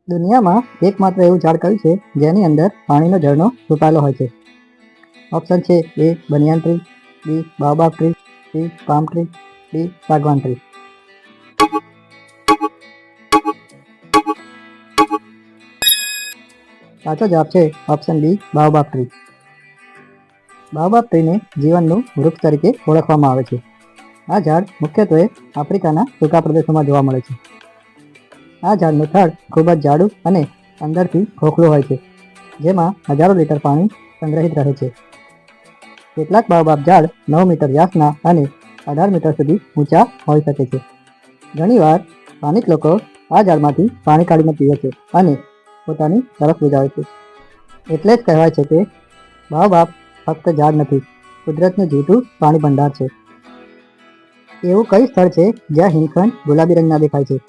દુનિયામાં એકમાત્ર એવું ઝાડ કયું છે જેની અંદર પાણીનો ઝરણો છુપાયેલો હોય છે? ઓપ્શન છે A banyan tree, B baobab tree, C palm tree, D સાગવાન ટ્રી. સાચો જવાબ છે ઓપ્શન બી બાઓબાબ ટ્રી. બાઓબાબ ટ્રીને જીવનનું વૃક્ષ તરીકે ઓળખવામાં આવે છે. આ ઝાડ મુખ્યત્વે આફ્રિકાના સૂકા પ્રદેશોમાં જોવા મળે છે. આ ઝાડનું થડ ખૂબ જ જાડું અને અંદરથી ખોખલું હોય છે, જેમાં હજારો લીટર પાણી સંગ્રહિત રહે છે. કેટલાક બાઓબાબ ઝાડ 9 મીટર વ્યાસના અને 18 મીટર સુધી ઊંચા હોઈ શકે છે. ઘણીવાર સ્થાનિક લોકો આ ઝાડમાંથી પાણી કાઢીને પીવે છે અને પોતાની તરફ બુજાવે છે. એટલે જ કહેવાય છે કે બાઓબાબ ફક્ત ઝાડ નથી, કુદરતનું જીવતું પાણી ભંડાર છે. એવું કઈ સ્થળ છે જ્યાં હિમખંડ ગુલાબી રંગના દેખાય છે?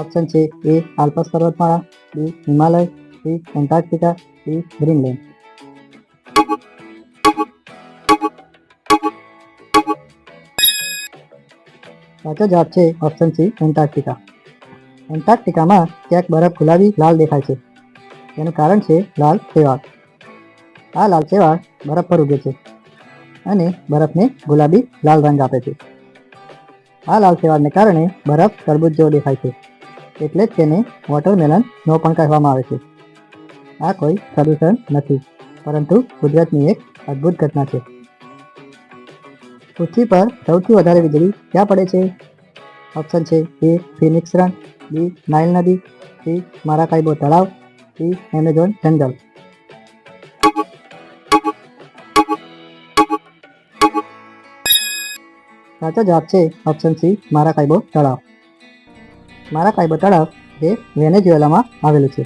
ઓપ્શન છે એ આલ્પ્સ પર્વતમાળા, B Himalaya, C Antarctica, D Greenland. સાચો જવાબ છે ઓપ્શન સી એન્ટાર્કટિકા. એન્ટાર્કટિકામાં ક્યાંક બરફ ગુલાબી લાલ દેખાય છે. તેનું કારણ છે લાલ શેવાળ. આ લાલ શેવાળ બરફ પર ઉગે છે અને બરફને ગુલાબી લાલ રંગ આપે છે. આ લાલ શેવાળને કારણે બરફ તરબૂચ જેવો દેખાય છે. એટલે જ તેને વોટરમેલન નો પણ કહેવામાં આવે છે. આ કોઈ પ્રદૂષણ નથી, પરંતુ કુદરતની એક અદ્ભુત ઘટના છે. પૃથ્વી પર સૌથી વધારે વીજળી ક્યાં પડે છે? ઓપ્શન છે એ ફિનિક્સ રન, બી નાઇલ નદી, સી મારાકાઈબો તળાવ, ડી એમેઝોન જંગલ. સાચો જવાબ છે ઓપ્શન સી મારાકાઈબો તળાવ. મારાકાઈબો તળાવ જે વેનેઝુએલામાં આવેલું છે.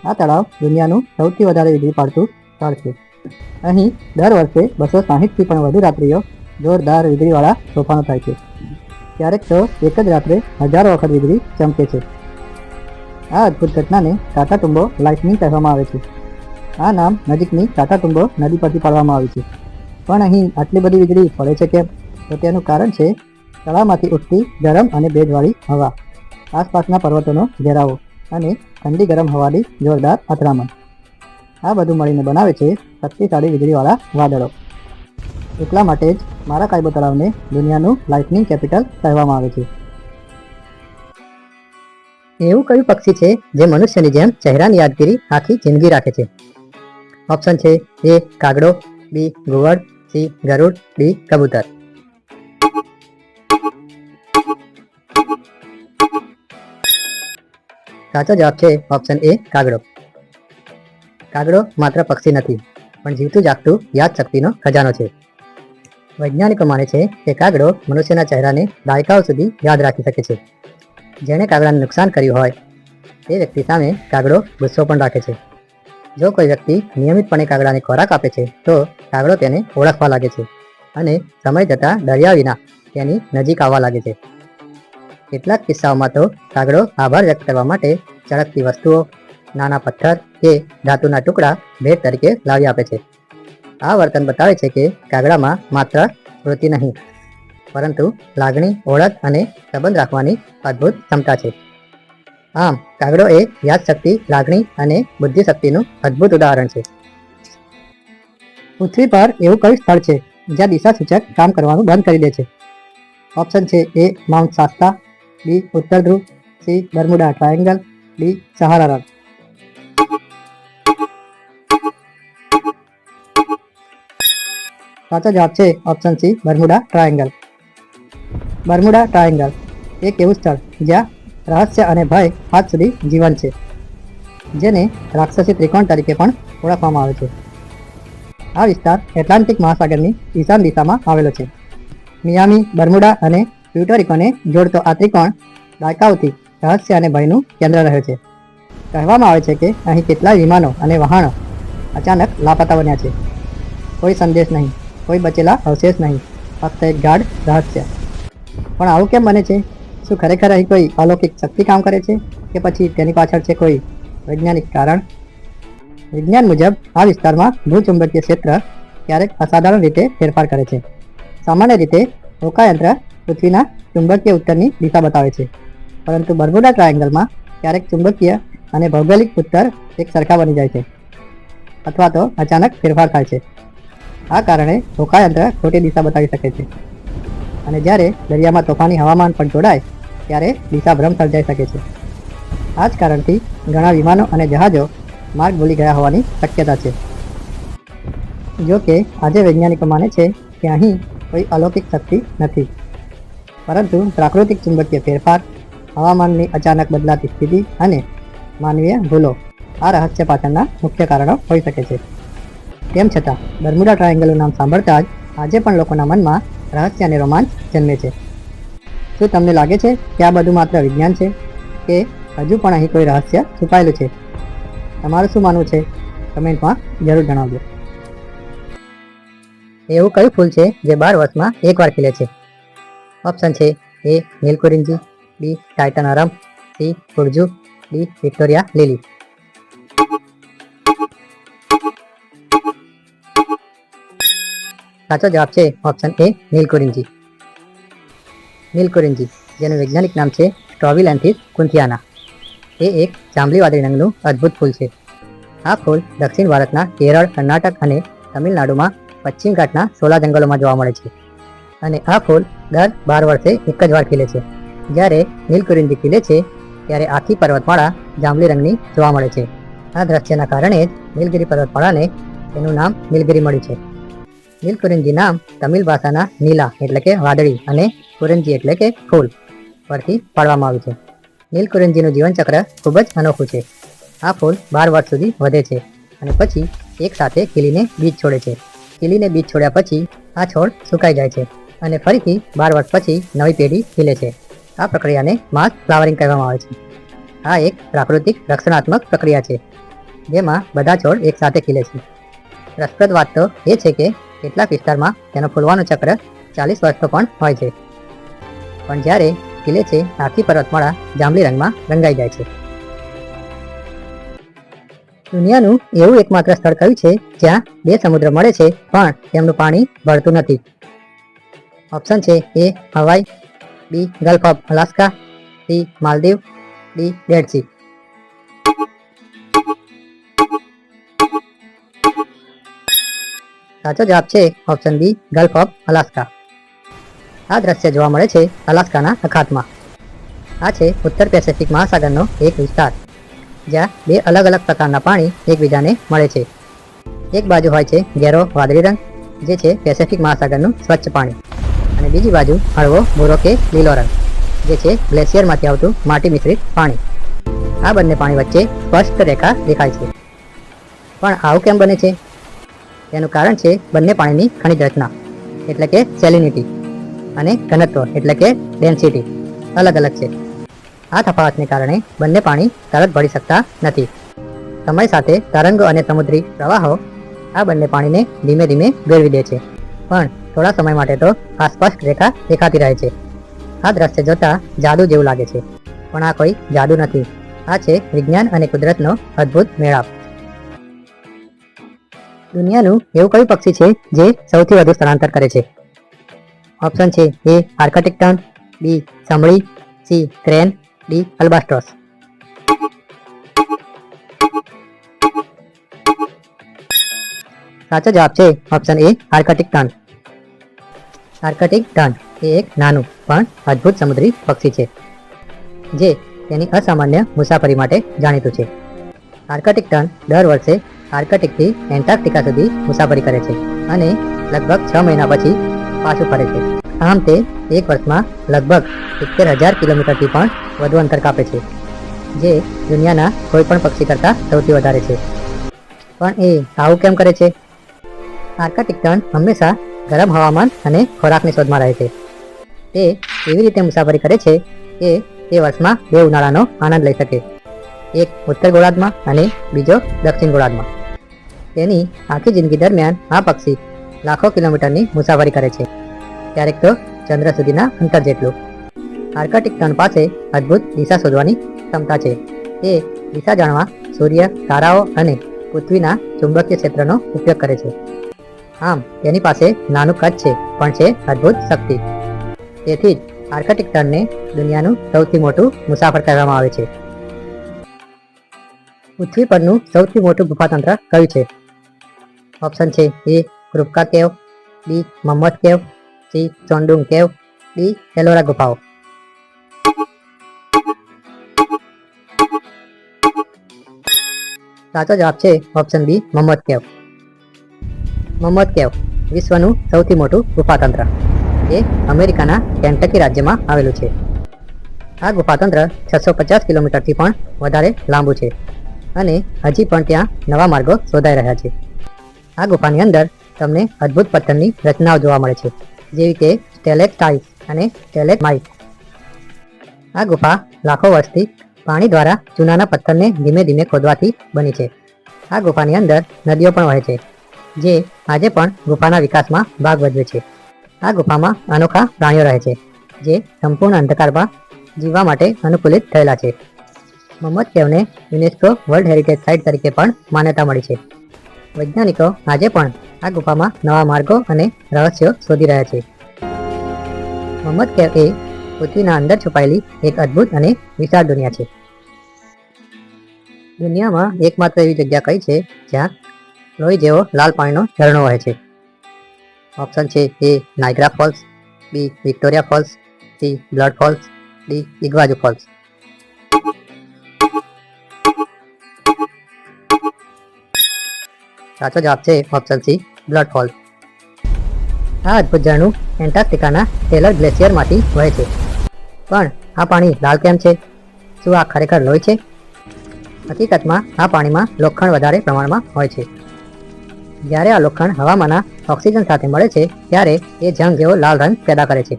આ તળાવ દુનિયાનું સૌથી વધારે વીજળી પાડતું સ્થળ છે. અહીં દર વર્ષે 260થી પણ વધુ રાત્રિઓ જોરદાર વીજળીવાળા તોફાનો થાય છે. ક્યારેક તો એક જ રાત્રે હજારો વખત વીજળી ચમકે છે. આ અદ્ભુત ઘટનાને કાટાટુંબો લાઇટનિંગ કહેવામાં આવે છે. આ નામ નજીકની કાટાટુંબો નદી પરથી પાડવામાં આવ્યું છે. પણ અહીં આટલી બધી વીજળી પડે છે કેમ? તો તેનું કારણ છે તળાવમાંથી ઉઠતી ગરમ અને ભેજવાળી હવા, આસપાસના પર્વતોનો ઘેરાવો અને ઠંડી ગરમ હવાની જોરદાર અથડામણ. આ બધું મળીને બનાવે છે શક્તિશાળી વીજળીવાળા વાદળો. એટલા માટે જ મારાકાઈબો તળાવને દુનિયાનું લાઇટનિંગ કેપિટલ કહેવામાં આવે છે. એવું કયું પક્ષી છે જે મનુષ્યની જેમ ચહેરાની યાદગીરી આખી જિંદગી રાખે છે? ઓપ્શન છે એ કાગડો, બી ઘુવડ, સી ગરુડ, ડી કબૂતર. સાચો જવાબ છે ઓપ્શન એ કાગડો. કાગડો માત્ર પક્ષી નથી, પણ જીવતું જાગતું યાદશક્તિનો ખજાનો છે. વૈજ્ઞાનિકો માને છે કે કાગડો મનુષ્યના ચહેરાને દાયકાઓ સુધી યાદ રાખી શકે છે. જેણે કાગડાને નુકસાન કર્યું હોય તે વ્યક્તિ સામે કાગડો ગુસ્સો પણ રાખે છે. જો કોઈ વ્યક્તિ નિયમિતપણે કાગડાને ખોરાક આપે છે તો કાગડો તેને ઓળખવા લાગે છે અને સમય જતાં ડર્યા વિના તેની નજીક આવવા લાગે છે. કેટલાક કિસ્સાઓમાં તો કાગડો આભાર વ્યક્ત કરવા માટે ચળકતી વસ્તુઓ, નાના પથ્થર કે ધાતુના ટુકડા ભેટ તરીકે લાવી આપે છે. આ વર્તન બતાવે છે કે કાગડામાં માત્ર સ્મૃતિ નહીં, પરંતુ લાગણી, ઓળખ અને સંબંધ રાખવાની અદ્ભુત ક્ષમતા છે. આમ કાગડો એ યાદશક્તિ, લાગણી અને બુદ્ધિશક્તિનું અદ્ભુત ઉદાહરણ છે. પૃથ્વી પર એવું કયું સ્થળ છે જ્યાં દિશા સૂચક કામ કરવાનું બંધ કરી દે છે? ઓપ્શન છે એ માઉન્ટ શાસ્તા, બી ઉત્તર ધ્રુવ, સી બર્મુડા ટ્રાયેંગલ, ડી સહારા રણ. સાચો જવાબ છે option C Bermuda triangle. Bermuda triangle એક એવું સ્થળ જ્યાં રહસ્ય અને ભય આજ સુધી જીવંત છે, જેને રાક્ષસી ત્રિકોણ તરીકે પણ ઓળખવામાં આવે છે. આ વિસ્તાર એટલાન્ટિક મહાસાગરની ઈશાન દિશામાં આવેલો છે. મિયામી, બર્મુડા અને પ્યુર્ટોરિકોને જોડતો આ ત્રિકોણ દાયકાઓથી રહસ્ય અને ભયનું કેન્દ્ર રહ્યો છે. કહેવામાં આવે છે કે અહીં કેટલાય વિમાનો અને વહાણો અચાનક લાપતા બન્યા છે. કોઈ સંદેશ નહીં, કોઈ બચેલા અવશેષ નહીં, ફક્ત એક ગાઢ રહસ્ય. પણ આવું કેમ બને છે? શું ખરેખર અહીં કોઈ અલૌકિક શક્તિ કામ કરે છે કે પછી તેની પાછળ છે કોઈ વૈજ્ઞાનિક કારણ? વિજ્ઞાન મુજબ આ વિસ્તારમાં ભૂચુંબકીય ક્ષેત્ર ક્યારેક અસાધારણ રીતે ફેરફાર કરે છે. સામાન્ય રીતે હોકાયંત્ર પૃથ્વીના ચુંબકીય ઉત્તરની દિશા બતાવે છે, પરંતુ બર્મુડા ટ્રાયેંગલમાં ક્યારેક ચુંબકીય અને ભૌગોલિક ઉત્તર એક સરખા બની જાય છે અથવા તો અચાનક ફેરફાર થાય છે. આ કારણે હોકાયંત્ર ખોટી દિશા બતાવી શકે છે અને જ્યારે દરિયામાં તોફાની હવામાન પણ જોડાય ત્યારે દિશાભ્રમ સર્જાઈ શકે છે. આ જ કારણથી ઘણા વિમાનો અને જહાજો માર્ગ ભૂલી ગયા હોવાની શક્યતા છે. જો કે આજે વૈજ્ઞાનિકો માને છે કે અહીં કોઈ અલૌકિક શક્તિ નથી, પરંતુ પ્રાકૃતિક ચુંબકીય ફેરફાર, હવામાનની અચાનક બદલાતી સ્થિતિ અને માનવીય ભૂલો આ રહસ્ય પાછળના મુખ્ય કારણો હોઈ શકે છે. તેમ છતાં બર્મુડા ટ્રાયેંગલનું નામ સાંભળતા જ આજે પણ લોકોના મનમાં રહસ્ય અને રોમાંચ જન્મે છે. શું તમને લાગે છે કે આ બધું માત્ર વિજ્ઞાન છે કે હજુ પણ અહીં કોઈ રહસ્ય છુપાયેલું છે? તમારું શું માનવું છે? કમેન્ટમાં જરૂર જણાવજો. એવું કયું ફૂલ છે જે 12 વર્ષમાં એકવાર ખીલે છે? ઓપ્શન છે એ નીલકુરિંજી, બી ટાઇટનરમ, સી કુરજુ, ડી વિક્ટોરિયા લીલી. સાચો જવાબ છે ઓપ્શન એ નીલકુરિંજી. નીલકુરિંજી, જેનું વૈજ્ઞાનિક નામ છે સ્ટ્રોબિલેન્થિસ કુન્થિયાના, એ એક જાંબલી વાદળી રંગનું અદ્ભુત ફૂલ છે. આ ફૂલ દક્ષિણ ભારતના કેરળ, કર્ણાટક અને તમિલનાડુમાં પશ્ચિમ ઘાટના સોલા જંગલોમાં જોવા મળે છે અને આ ફૂલ દર 12 વર્ષે એક જ વાર ખીલે છે. જ્યારે નીલકુરિંજી ખીલે છે ત્યારે આખી પર્વતમાળા જાંબલી રંગની જોવા મળે છે. આ દ્રશ્યના કારણે જ નીલગિરી પર્વતમાળાને તેનું નામ નીલગિરી મળ્યું છે. નીલકુરિંજી નામ તમિલ ભાષાના નીલા એટલે કે વાદળી અને કુરિંજી એટલે કે ફૂલ પરથી પાડવામાં આવ્યું છે. નીલકુરિંજીનું જીવનચક્ર ખૂબ જ અનોખું છે. આ ફૂલ 12 વર્ષ સુધી વધે છે અને પછી એક સાથે ખીલીને બીજ છોડે છે. ખીલીને બીજ છોડ્યા પછી આ છોડ સુકાઈ જાય છે અને ફરીથી 12 વર્ષ પછી નવી પેઢી ખીલે છે. આ પ્રક્રિયાને માસ ફ્લાવરિંગ કહેવામાં આવે છે. આ એક પ્રાકૃતિક રક્ષણાત્મક પ્રક્રિયા છે જેમાં બધા છોડ એક સાથે ખીલે છે. રસપ્રદ વાત તો એ છે કે કેટલાક વિસ્તારમાં તેનો ફૂલવાનું ચક્ર 40 વર્ષનો પણ હોય છે, પણ જ્યારે ખીલે છે આખી પર્વતમાળા જાંબલી રંગમાં રંગાઈ જાય છે. દુનિયાનું એવું એકમાત્ર સ્થળ કયું છે જ્યાં 2 સમુદ્ર મળે છે પણ તેમનું પાણી ભળતું નથી? ઓપ્શન છે A Hawaii, B gulf of Alaska, C Maldive, D dead sea. સાચો જવાબ છે option B gulf of Alaska. આ દ્રશ્ય જોવા મળે છે અલાસ્કાના અખાતમાં. આ છે ઉત્તર પેસિફિક મહાસાગરનો એક વિસ્તાર જ્યાં 2 અલગ અલગ પ્રકારના પાણી એકબીજાને મળે છે. એક બાજુ હોય છે ઘેરો વાદળી રંગ, જે છે પેસિફિક મહાસાગરનું સ્વચ્છ પાણી, અને બીજી બાજુ હળવો ભૂરો કે લીલો રંગ, જે છે ગ્લેશિયરમાંથી આવતું માટી મિશ્રિત પાણી. આ બંને પાણી વચ્ચે સ્પષ્ટ રેખા દેખાય છે. પણ આવું કેમ બને છે? તેનું કારણ છે બંને પાણીની ખનિજ રચના એટલે કે સેલિનિટી અને ઘનત્વ એટલે કે ડેન્સિટી અલગ અલગ છે. આ તફાવતને કારણે બંને પાણી તરત ભળી શકતા નથી. સમય સાથે તરંગો અને સમુદ્રી પ્રવાહો આ બંને પાણીને ધીમે ધીમે ભેળવી દે છે, પણ થોડા સમય માટે તો આ સ્પષ્ટ રેખા દેખાતી રહે છે. આ દ્રશ્ય જોતા જાદુ જેવું લાગે છે, પણ આ કોઈ જાદુ નથી. આ છે વિજ્ઞાન અને કુદરતનો અદ્ભુત મેળાપ. દુનિયાનું એવું કયું પક્ષી છે જે સૌથી વધુ સ્થળાંતર કરે છે? ઓપ્શન છે એ આર્કટિક ટર્ન, બી સમળી, સી ક્રેન, ડી અલ્બાસ્ટ્રોસ. સાચો જવાબ છે option A Arctic tern. Arctic tern એ એક નાનું પણ અદ્ભુત સમુદ્રી પક્ષી છે જે તેની અસામાન્ય મુસાફરી માટે જાણીતું છે. આર્કટિક ટર્ન દર વર્ષે આર્કટિકથી એન્ટાર્કટિકા સુધી મુસાફરી કરે છે અને લગભગ 6 મહિના પછી પાછું ફરે છે. આમ તે એક વર્ષમાં લગભગ 70,000 કિલોમીટરથી પણ વધુ અંતર કાપે છે, જે દુનિયાના કોઈ પણ પક્ષી કરતાં સૌથી વધારે છે. પણ એ આવું કેમ કરે છે? આર્કટિક ટર્ન હંમેશા ગરમ હવામાન અને ખોરાકની શોધમાં રહે છે. તે એવી રીતે મુસાફરી કરે છે કે તે વર્ષમાં 2 ઉનાળાનો આનંદ લઈ શકે, એક ઉત્તર ગોળાર્ધમાં અને બીજો દક્ષિણ ગોળાર્ધમાં. તેની આખી જિંદગી દરમિયાન આ પક્ષી લાખો કિલોમીટરની મુસાફરી કરે છે, ક્યારેક તો ચંદ્ર સુધીના અંતર જેટલું. આર્કટિક ટર્ન પાસે અદ્ભુત દિશા શોધવાની ક્ષમતા છે. તે દિશા જાણવા સૂર્ય, તારાઓ અને પૃથ્વીના ચુંબકીય ક્ષેત્રનો ઉપયોગ કરે છે. આમ તેની પાસે નાનું કદ છે પણ છે અદ્ભુત શક્તિ. તેથી જ આર્કટિક ટર્નને દુનિયાનું સૌથી મોટું મુસાફર કહેવામાં આવે છે. પૃથ્વી પરનું સૌથી મોટું ગુફાતંત્ર કયું છે? ઓપ્શન છે એ કૃપકા કેવ, બી મમ્મત કેવ, સી ચોન્ડુંગ કેવ, ડી એલોરા ગુફાઓ. સાચો જવાબ છે ઓપ્શન બી મમ્મત કેવ. મમ્મત કેવ વિશ્વનું સૌથી મોટું ગુફાતંત્ર. એ અમેરિકાના કેન્ટકી રાજ્યમાં આવેલું છે. આ ગુફાતંત્ર 650 કિલોમીટરથી પણ વધારે લાંબુ છે અને હજી પણ ત્યાં નવા માર્ગો શોધાઈ રહ્યા છે. આ ગુફાની અંદર તમને અદ્ભુત પથ્થરની રચનાઓ જોવા મળે છે, જેવી કે સ્ટેલેક્ટાઇટ્સ અને સ્ટેલેગ્માઇટ્સ. આ ગુફા લાખો વર્ષથી પાણી દ્વારા ચૂનાના પથ્થરને ધીમે ધીમે ખોદવાથી બની છે. આ ગુફાની અંદર નદીઓ પણ વહે છે, જે આજે પણ ગુફાના વિકાસમાં ભાગ ભજવે છે. આ ગુફામાં અનોખા પ્રાણીઓ રહે છે, જે સંપૂર્ણ અંધકારમાં જીવવા માટે અનુકૂલિત થયેલા છે. મમ્મત કેવને યુનેસ્કો વર્લ્ડ હેરિટેજ સાઇટ તરીકે પણ માન્યતા મળી છે. વૈજ્ઞાનિકો આજે પણ આ ગુફામાં નવા માર્ગો અને રહસ્યો શોધી રહ્યા છે. મમ્મત કેવ એ પૃથ્વીના અંદર છુપાયેલી એક અદ્ભુત અને વિશાળ દુનિયા છે. દુનિયામાં એકમાત્ર એવી જગ્યા કઈ છે જ્યાં લોહી જેવો લાલ પાણીનો ઝરણો વહે છે? ઓપ્શન છે A Niagara falls, B Victoria falls, C blood falls, D Iguazu falls. સાચો જવાબ છે ઓપ્શન સી બ્લડ ફોલ્સ. આ અદ્ભુત ઝરણું એન્ટાર્કટિકાના ટેલર ગ્લેશિયરમાંથી વહે છે. પણ આ પાણી લાલ કેમ છે? શું આ ખરેખર લોહી છે? હકીકતમાં આ પાણીમાં લોખંડ વધારે પ્રમાણમાં હોય છે. જ્યારે આ લોખંડ હવામાંના ઓક્સિજન સાથે મળે છે ત્યારે એ જંગ જેવો લાલ રંગ પેદા કરે છે.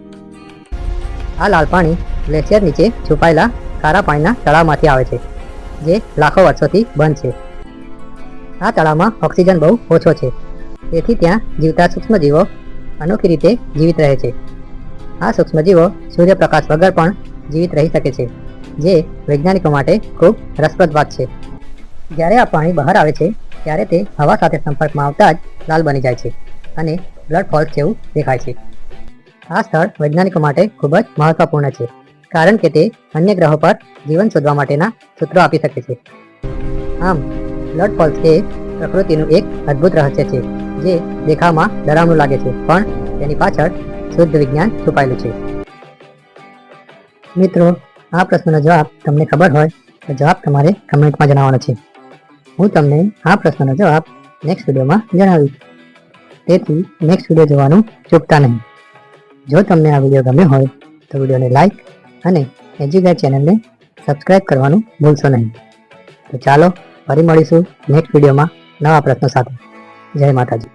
આ લાલ પાણી ગ્લેશિયર નીચે છુપાયેલા ખારા પાણીના તળાવમાંથી આવે છે, જે લાખો વર્ષોથી બંધ છે. આ તળાવમાં ઓક્સિજન બહુ ઓછો છે, તેથી ત્યાં જીવતા સૂક્ષ્મજીવો અનોખી રીતે જીવિત રહે છે. આ સૂક્ષ્મજીવો સૂર્યપ્રકાશ વગર પણ જીવિત રહી શકે છે, જે વૈજ્ઞાનિકો માટે ખૂબ રસપ્રદ વાત છે. જ્યારે આ પાણી બહાર આવે છે ત્યારે તે હવા સાથે સંપર્કમાં આવતા જ લાલ બની જાય છે અને બ્લડ ફોલ્સ જેવું દેખાય છે. આ સ્થળ વૈજ્ઞાનિકો માટે ખૂબ જ મહત્વપૂર્ણ છે, કારણ કે તે અન્ય ગ્રહો પર જીવન શોધવા માટેના સૂત્રો આપી શકે છે. આમ બ્લડ ફોલ્સ એ પ્રકૃતિનું એક અદ્ભુત રહસ્ય છે, જે દેખાવમાં ડરાવનું લાગે છે, પણ તેની પાછળ શુદ્ધ વિજ્ઞાન છુપાયેલું છે. મિત્રો, આ પ્રશ્નનો જવાબ તમને ખબર હોય તો જવાબ તમારે કમેન્ટમાં જણાવવાનો છે. હું તમને આ પ્રશ્નનો જવાબ નેક્સ્ટ વિડીયોમાં જણાવીશ, તેથી નેક્સ્ટ વિડીયો જોવાનું ચૂકતા નહીં. જો તમને આ વિડીયો ગમ્યો હોય તો વિડીયોને લાઇક અને એજ્યુગાઈડ ચેનલને સબસ્ક્રાઈબ કરવાનું ભૂલશો નહીં. તો ચાલો ફરી મળીશું નેક્સ્ટ વિડીયોમાં નવા પ્રશ્નો સાથે. જય માતાજી.